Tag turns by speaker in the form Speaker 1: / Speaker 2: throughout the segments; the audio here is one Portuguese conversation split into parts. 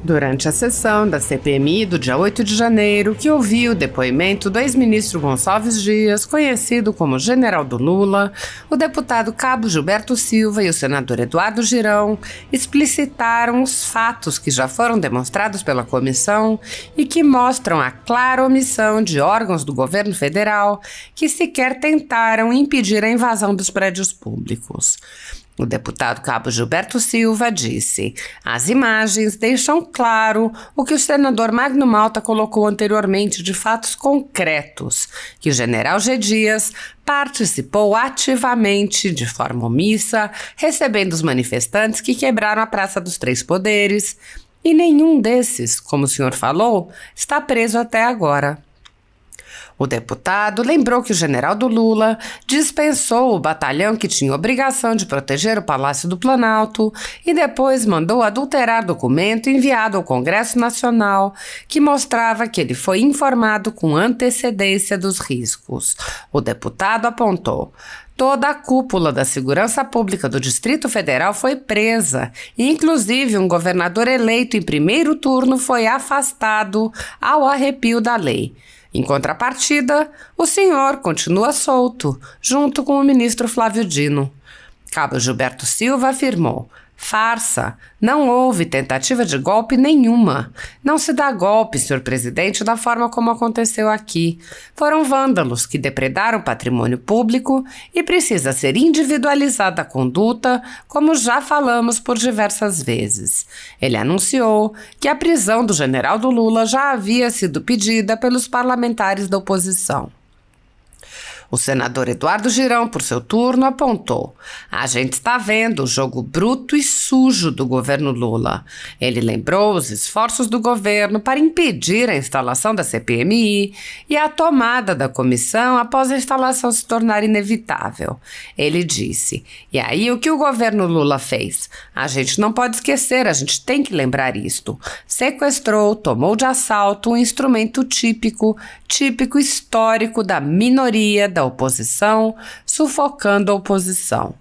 Speaker 1: Durante a sessão da CPMI do dia 8 de janeiro, que ouviu o depoimento do ex-ministro Gonçalves Dias, conhecido como General do Lula, o deputado Cabo Gilberto Silva e o senador Eduardo Girão explicitaram os fatos que já foram demonstrados pela comissão e que mostram a clara omissão de órgãos do governo federal que sequer tentaram impedir a invasão dos prédios públicos. O deputado Cabo Gilberto Silva disse: as imagens deixam claro o que o senador Magno Malta colocou anteriormente de fatos concretos, que o general G. Dias participou ativamente, de forma omissa, recebendo os manifestantes que quebraram a Praça dos Três Poderes, e nenhum desses, como o senhor falou, está preso até agora. O deputado lembrou que o general do Lula dispensou o batalhão que tinha obrigação de proteger o Palácio do Planalto e depois mandou adulterar documento enviado ao Congresso Nacional que mostrava que ele foi informado com antecedência dos riscos. O deputado apontou: toda a cúpula da segurança pública do Distrito Federal foi presa e, inclusive, um governador eleito em primeiro turno foi afastado ao arrepio da lei. Em contrapartida, o senhor continua solto, junto com o ministro Flávio Dino. Cabo Gilberto Silva afirmou: farsa, não houve tentativa de golpe nenhuma. Não se dá golpe, senhor presidente, da forma como aconteceu aqui. Foram vândalos que depredaram patrimônio público e precisa ser individualizada a conduta, como já falamos por diversas vezes. Ele anunciou que a prisão do general do Lula já havia sido pedida pelos parlamentares da oposição. O senador Eduardo Girão, por seu turno, apontou: a gente está vendo o jogo bruto e sujo do governo Lula. Ele lembrou os esforços do governo para impedir a instalação da CPMI e a tomada da comissão após a instalação se tornar inevitável. Ele disse: e aí o que o governo Lula fez? A gente não pode esquecer, a gente tem que lembrar isto. Sequestrou, tomou de assalto um instrumento típico histórico da minoria da oposição, sufocando a oposição.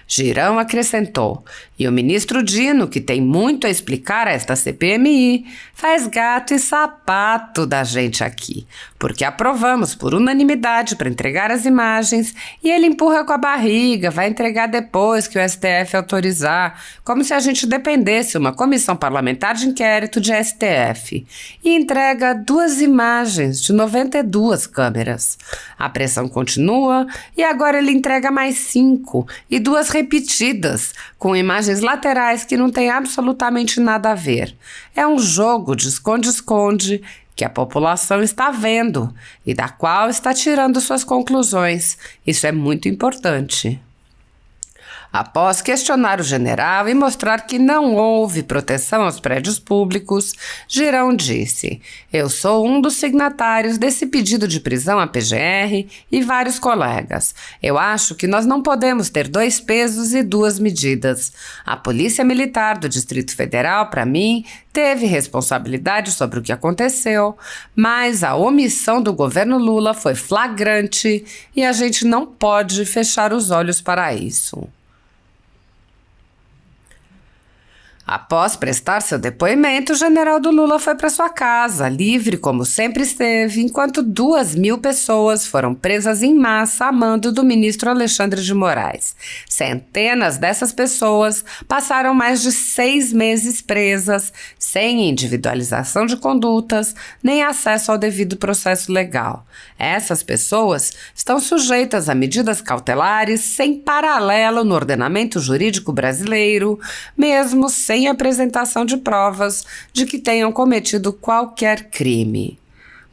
Speaker 1: Girão acrescentou: e o ministro Dino, que tem muito a explicar a esta CPMI, faz gato e sapato da gente aqui, porque aprovamos por unanimidade para entregar as imagens e ele empurra com a barriga, vai entregar depois que o STF autorizar, como se a gente dependesse de uma comissão parlamentar de inquérito de STF, e entrega 2 imagens de 92 câmeras. A pressão continua e agora ele entrega mais 5 e 2 repetidas, com imagens laterais que não têm absolutamente nada a ver. É um jogo de esconde-esconde que a população está vendo e da qual está tirando suas conclusões. Isso é muito importante. Após questionar o general e mostrar que não houve proteção aos prédios públicos, Girão disse: eu sou um dos signatários desse pedido de prisão à PGR e vários colegas. Eu acho que nós não podemos ter 2 pesos e 2 medidas. A Polícia Militar do Distrito Federal, para mim, teve responsabilidade sobre o que aconteceu, mas a omissão do governo Lula foi flagrante e a gente não pode fechar os olhos para isso. Após prestar seu depoimento, o general do Lula foi para sua casa, livre como sempre esteve, enquanto 2.000 pessoas foram presas em massa a mando do ministro Alexandre de Moraes. Centenas dessas pessoas passaram mais de 6 meses presas, sem individualização de condutas, nem acesso ao devido processo legal. Essas pessoas estão sujeitas a medidas cautelares sem paralelo no ordenamento jurídico brasileiro, mesmo sem apresentação de provas de que tenham cometido qualquer crime.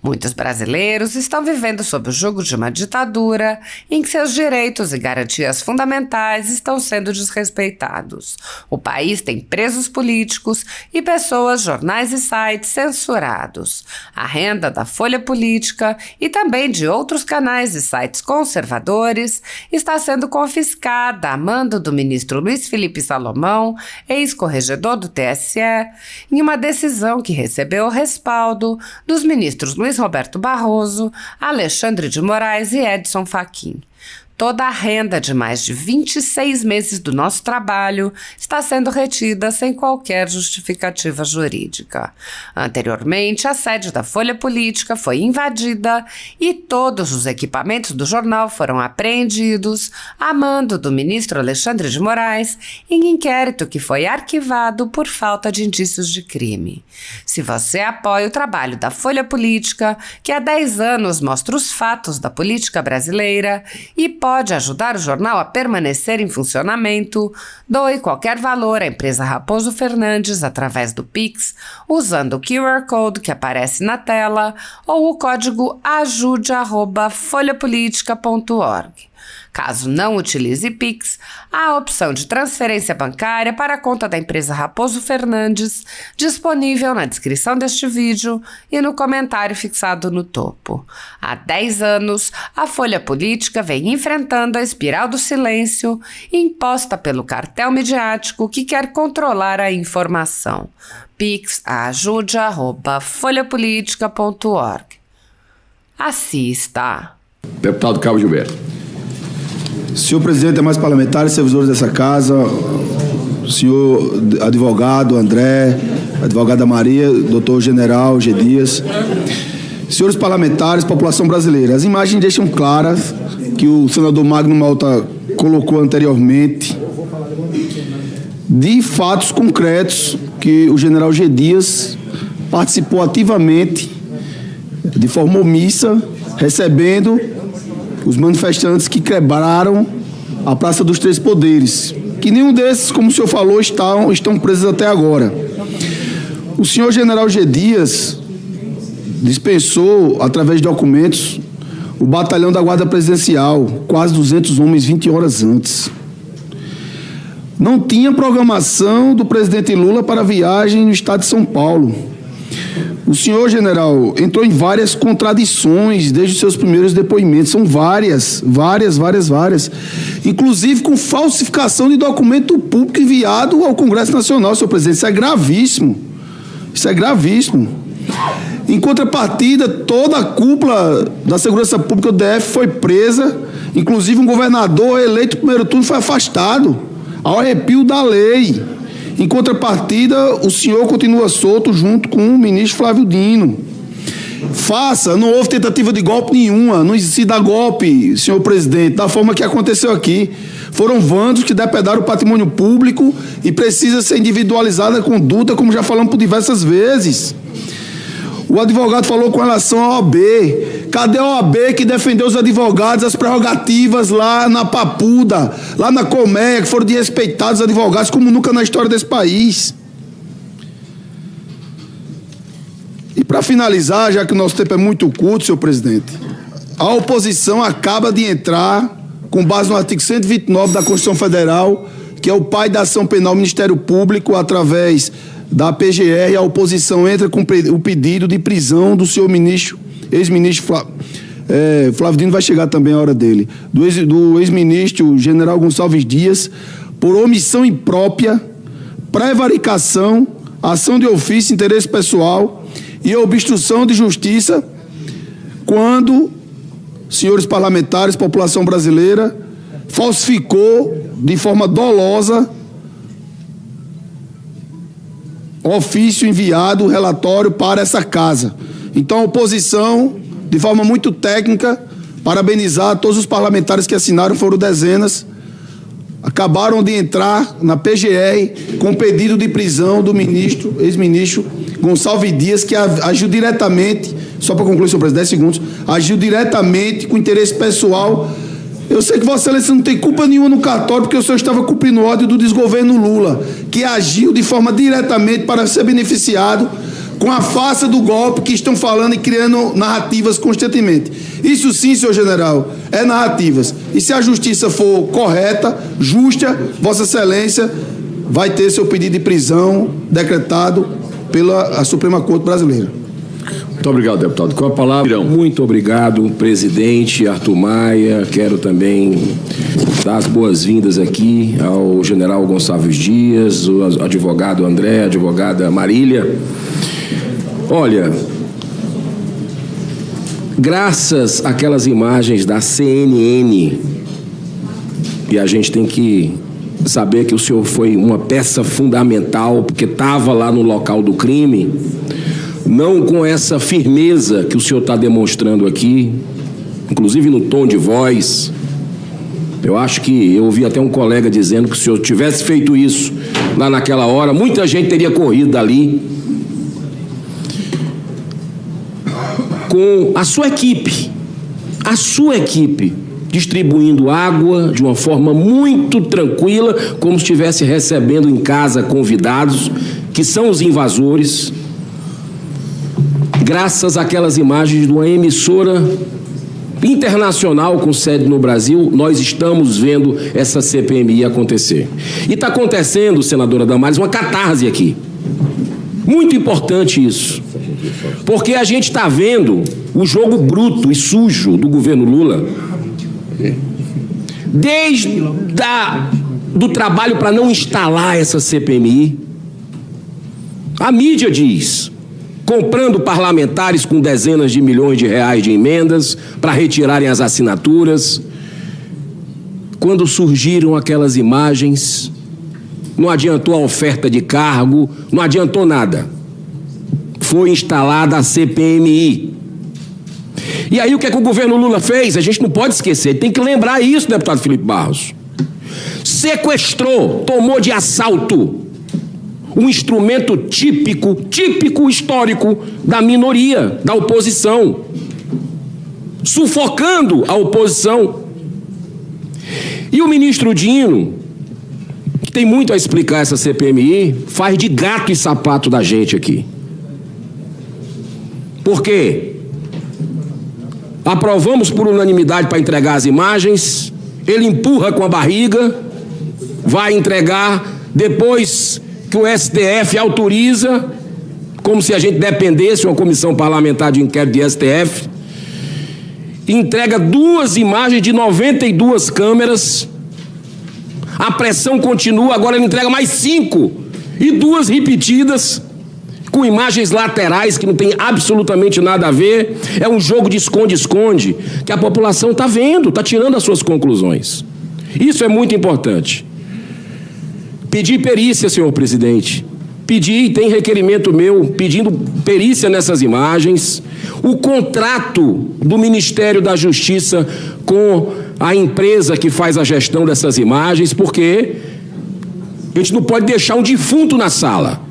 Speaker 1: Muitos brasileiros estão vivendo sob o jugo de uma ditadura em que seus direitos e garantias fundamentais estão sendo desrespeitados. O país tem presos políticos e pessoas, jornais e sites censurados. A renda da Folha Política e também de outros canais e sites conservadores está sendo confiscada a mando do ministro Luiz Felipe Salomão, ex-corregedor do TSE, em uma decisão que recebeu o respaldo dos ministros Luiz Roberto Barroso, Alexandre de Moraes e Edson Fachin. Toda a renda de mais de 26 meses do nosso trabalho está sendo retida sem qualquer justificativa jurídica. Anteriormente, a sede da Folha Política foi invadida e todos os equipamentos do jornal foram apreendidos a mando do ministro Alexandre de Moraes em inquérito que foi arquivado por falta de indícios de crime. Se você apoia o trabalho da Folha Política, que há 10 anos mostra os fatos da política brasileira e pode ajudar o jornal a permanecer em funcionamento, doe qualquer valor à empresa Raposo Fernandes através do Pix, usando o QR Code que aparece na tela ou o código ajude@folhapolitica.org. Caso não utilize Pix, há a opção de transferência bancária para a conta da empresa Raposo Fernandes, disponível na descrição deste vídeo e no comentário fixado no topo. Há 10 anos, a Folha Política vem enfrentando a espiral do silêncio imposta pelo cartel midiático que quer controlar a informação. Pix ajude@folhapolitica.org. Assista.
Speaker 2: Deputado Cabo Gilberto.
Speaker 3: Senhor presidente, demais parlamentares, servidores dessa casa, senhor advogado André, advogada Maria, doutor general G. Dias, senhores parlamentares, população brasileira, as imagens deixam claras que o senador Magno Malta colocou anteriormente de fatos concretos que o general G. Dias participou ativamente, de forma omissa, recebendo os manifestantes que quebraram a Praça dos Três Poderes, que nenhum desses, como o senhor falou, estão presos até agora. O senhor general G. Dias dispensou, através de documentos, o batalhão da Guarda Presidencial, quase 200 homens, 20 horas antes. Não tinha programação do presidente Lula para a viagem no estado de São Paulo. O senhor general entrou em várias contradições desde os seus primeiros depoimentos. São várias. Inclusive com falsificação de documento público enviado ao Congresso Nacional, senhor presidente. Isso é gravíssimo. Em contrapartida, toda a cúpula da segurança pública do DF foi presa. Inclusive um governador eleito no primeiro turno foi afastado, ao arrepio da lei. Em contrapartida, o senhor continua solto junto com o ministro Flávio Dino. Não houve tentativa de golpe nenhuma, não se dá golpe, senhor presidente, da forma que aconteceu aqui. Foram vândalos que depredaram o patrimônio público e precisa ser individualizada a conduta, como já falamos por diversas vezes. O advogado falou com relação à OAB. Cadê a OAB que defendeu os advogados, as prerrogativas lá na Papuda, lá na Colmeia, que foram desrespeitados os advogados como nunca na história desse país? E para finalizar, já que o nosso tempo é muito curto, senhor presidente, a oposição acaba de entrar, com base no artigo 129 da Constituição Federal, que é o pai da ação penal, Ministério Público, através da PGR, a oposição entra com o pedido de prisão do senhor ministro, ex-ministro Flávio Dino, vai chegar também a hora dele, do ex-ministro general Gonçalves Dias, por omissão imprópria, prevaricação, ação de ofício, interesse pessoal e obstrução de justiça, quando, senhores parlamentares, população brasileira, falsificou de forma dolosa ofício enviado, relatório para essa casa. Então, a oposição, de forma muito técnica, parabenizar todos os parlamentares que assinaram, foram dezenas, acabaram de entrar na PGR com pedido de prisão do ministro, ex-ministro Gonçalves Dias, que agiu diretamente, só para concluir, senhor presidente, 10 segundos, agiu diretamente com interesse pessoal. Eu sei que Vossa Excelência não tem culpa nenhuma no cartório, porque o senhor estava cumprindo o ódio do desgoverno Lula, que agiu de forma diretamente para ser beneficiado com a farsa do golpe que estão falando e criando narrativas constantemente. Isso sim, senhor general, é narrativas. E se a justiça for correta, justa, Vossa Excelência vai ter seu pedido de prisão decretado pela Suprema Corte Brasileira.
Speaker 2: Muito obrigado, deputado. Com a palavra.
Speaker 4: Muito obrigado, presidente Arthur Maia. Quero também dar as boas-vindas aqui ao general Gonçalves Dias, o advogado André, a advogada Marília. Olha, graças àquelas imagens da CNN E a gente tem que saber que o senhor foi uma peça fundamental, porque estava lá no local do crime, não com essa firmeza que o senhor está demonstrando aqui, inclusive no tom de voz. Eu acho que eu ouvi até um colega dizendo que se o senhor tivesse feito isso lá naquela hora, muita gente teria corrido dali. Com a sua equipe, distribuindo água de uma forma muito tranquila, como se estivesse recebendo em casa convidados, que são os invasores, graças àquelas imagens de uma emissora internacional com sede no Brasil. Nós estamos vendo essa CPMI acontecer. E está acontecendo, senadora Damares, uma catarse aqui. Muito importante isso. Porque a gente está vendo o jogo bruto e sujo do governo Lula, desde do trabalho para não instalar essa CPMI. A mídia diz, comprando parlamentares com dezenas de milhões de reais de emendas para retirarem as assinaturas. Quando surgiram aquelas imagens, não adiantou a oferta de cargo, não adiantou nada. Foi instalada a CPMI. E aí o que é que o governo Lula fez? A gente não pode esquecer, tem que lembrar isso, deputado Felipe Barros. Sequestrou, tomou de assalto um instrumento típico histórico da minoria, da oposição, sufocando a oposição. E o ministro Dino, que tem muito a explicar essa CPMI, faz de gato e sapato da gente aqui. Por quê? Aprovamos por unanimidade para entregar as imagens, ele empurra com a barriga, vai entregar, depois que o STF autoriza, como se a gente dependesse de uma comissão parlamentar de inquérito de STF, entrega 2 imagens de 92 câmeras, a pressão continua, agora ele entrega mais 5, e 2 repetidas, com imagens laterais que não tem absolutamente nada a ver. É um jogo de esconde-esconde que a população está vendo, está tirando as suas conclusões. Isso é muito importante. Pedi perícia, senhor presidente. Pedi, tem requerimento meu pedindo perícia nessas imagens. O contrato do Ministério da Justiça com a empresa que faz a gestão dessas imagens, porque a gente não pode deixar um defunto na sala.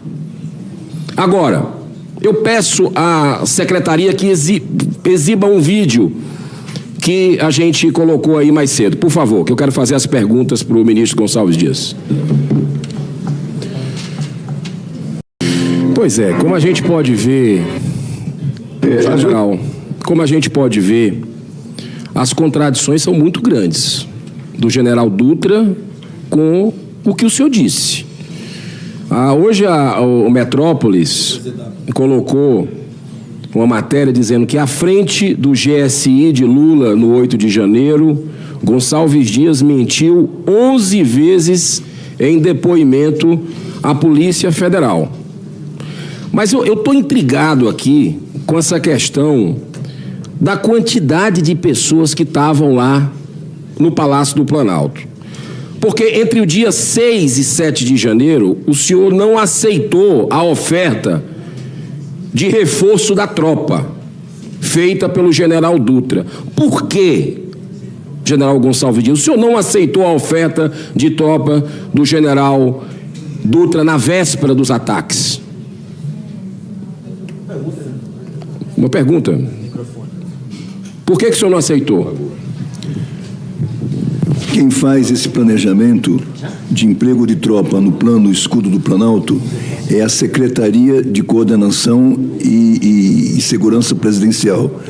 Speaker 4: Agora, eu peço à secretaria que exiba um vídeo que a gente colocou aí mais cedo. Por favor, que eu quero fazer as perguntas para o ministro Gonçalves Dias. Pois é, como a gente pode ver, general, como a gente pode ver, as contradições são muito grandes do general Dutra com o que o senhor disse. Hoje o Metrópolis colocou uma matéria dizendo que à frente do GSI de Lula no 8 de janeiro, Gonçalves Dias mentiu 11 vezes em depoimento à Polícia Federal. Mas eu estou intrigado aqui com essa questão da quantidade de pessoas que estavam lá no Palácio do Planalto. Porque entre o dia 6 e 7 de janeiro, o senhor não aceitou a oferta de reforço da tropa feita pelo general Dutra. Por quê, general Gonçalves Dias? O senhor não aceitou a oferta de tropa do general Dutra na véspera dos ataques? Uma pergunta. Por que o senhor não aceitou?
Speaker 5: Quem faz esse planejamento de emprego de tropa no plano escudo do Planalto é a Secretaria de Coordenação e Segurança Presidencial.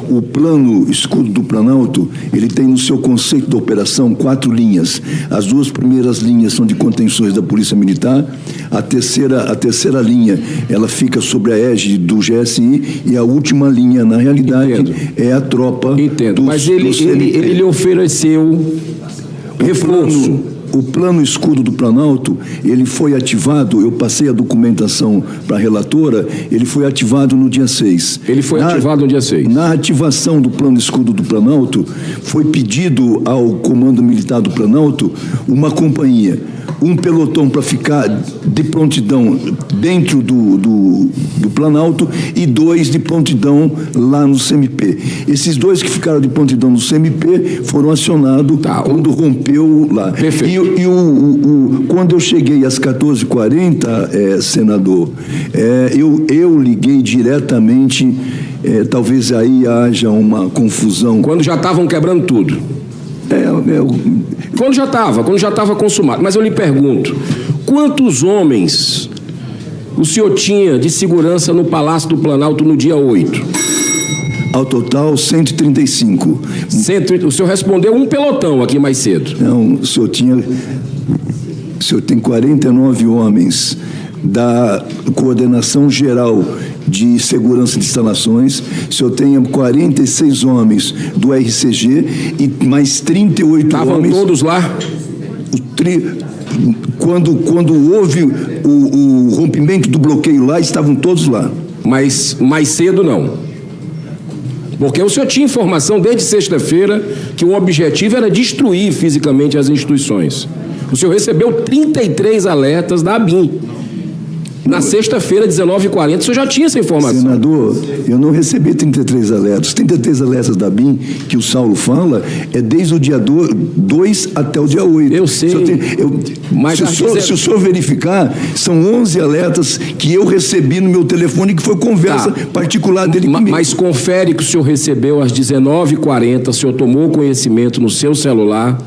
Speaker 5: O plano escudo do Planalto, ele tem no seu conceito de operação 4 linhas. As 2 primeiras linhas são de contenções da Polícia Militar, a terceira linha, ela fica sobre a égide do GSI, e a última linha, na realidade, é a tropa.
Speaker 4: Entendo, mas ele lhe ofereceu reforço.
Speaker 5: O plano escudo do Planalto, ele foi ativado, eu passei a documentação para a relatora, ele foi ativado no dia 6.
Speaker 4: Ele foi ativado no dia 6.
Speaker 5: Na ativação do plano escudo do Planalto, foi pedido ao Comando Militar do Planalto uma companhia, um pelotão para ficar de prontidão dentro do Planalto e 2 de prontidão lá no CMP. Esses 2 que ficaram de prontidão no CMP foram acionados quando rompeu lá.
Speaker 4: Perfeito.
Speaker 5: Quando eu cheguei às 14h40, senador, eu liguei diretamente, talvez aí haja uma confusão.
Speaker 4: Quando já estavam quebrando tudo. Quando já estava consumado. Mas eu lhe pergunto, quantos homens o senhor tinha de segurança no Palácio do Planalto no dia 8?
Speaker 5: Ao total, 135.
Speaker 4: O senhor respondeu um pelotão aqui mais cedo.
Speaker 5: Não, o senhor tem 49 homens da Coordenação Geral de Segurança de Instalações, o senhor tem 46 homens do RCG e mais 38 homens...
Speaker 4: Estavam todos lá?
Speaker 5: Quando houve o rompimento do bloqueio lá, estavam todos lá.
Speaker 4: Mas mais cedo não. Porque o senhor tinha informação desde sexta-feira que o objetivo era destruir fisicamente as instituições. O senhor recebeu 33 alertas da ABIN. Na sexta-feira, 19h40, o senhor já tinha essa informação.
Speaker 5: Senador, eu não recebi 33 alertas. 33 alertas da BIM que o Saulo fala é desde o dia 2 até o dia 8.
Speaker 4: Eu sei.
Speaker 5: Mas se o senhor verificar, são 11 alertas que eu recebi no meu telefone, que foi conversa particular dele comigo.
Speaker 4: Mas confere que o senhor recebeu às 19h40, o senhor tomou conhecimento no seu celular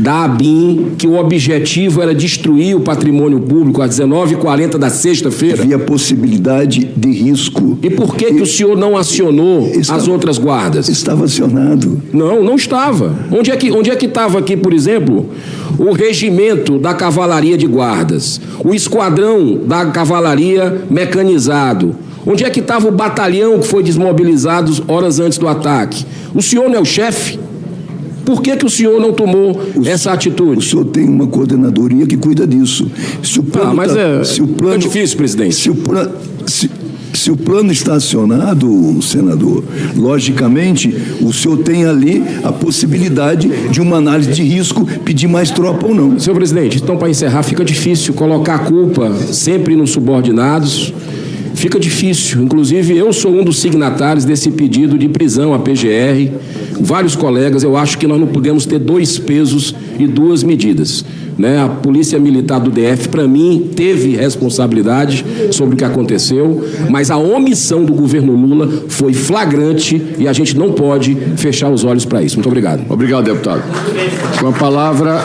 Speaker 4: da ABIN, que o objetivo era destruir o patrimônio público às 19h40 da sexta-feira?
Speaker 5: Havia possibilidade de risco.
Speaker 4: E por que o senhor não acionou as outras guardas?
Speaker 5: Estava acionado.
Speaker 4: Não estava. Onde é que estava aqui, por exemplo, o regimento da cavalaria de guardas, o esquadrão da cavalaria mecanizado? Onde é que estava o batalhão que foi desmobilizado horas antes do ataque? O senhor não é o chefe? Por que o senhor não tomou essa atitude?
Speaker 5: O senhor tem uma coordenadoria que cuida disso. Se o plano
Speaker 4: é difícil, presidente.
Speaker 5: Se o plano está acionado, senador, logicamente, o senhor tem ali a possibilidade de uma análise de risco, pedir mais tropa ou não.
Speaker 4: Senhor presidente, então, para encerrar, fica difícil colocar a culpa sempre nos subordinados. Fica difícil. Inclusive, eu sou um dos signatários desse pedido de prisão à PGR. Vários colegas, eu acho que nós não podemos ter 2 pesos e 2 medidas. A Polícia Militar do DF, para mim, teve responsabilidade sobre o que aconteceu, mas a omissão do governo Lula foi flagrante e a gente não pode fechar os olhos para isso. Muito obrigado.
Speaker 2: Obrigado, deputado. Com a palavra...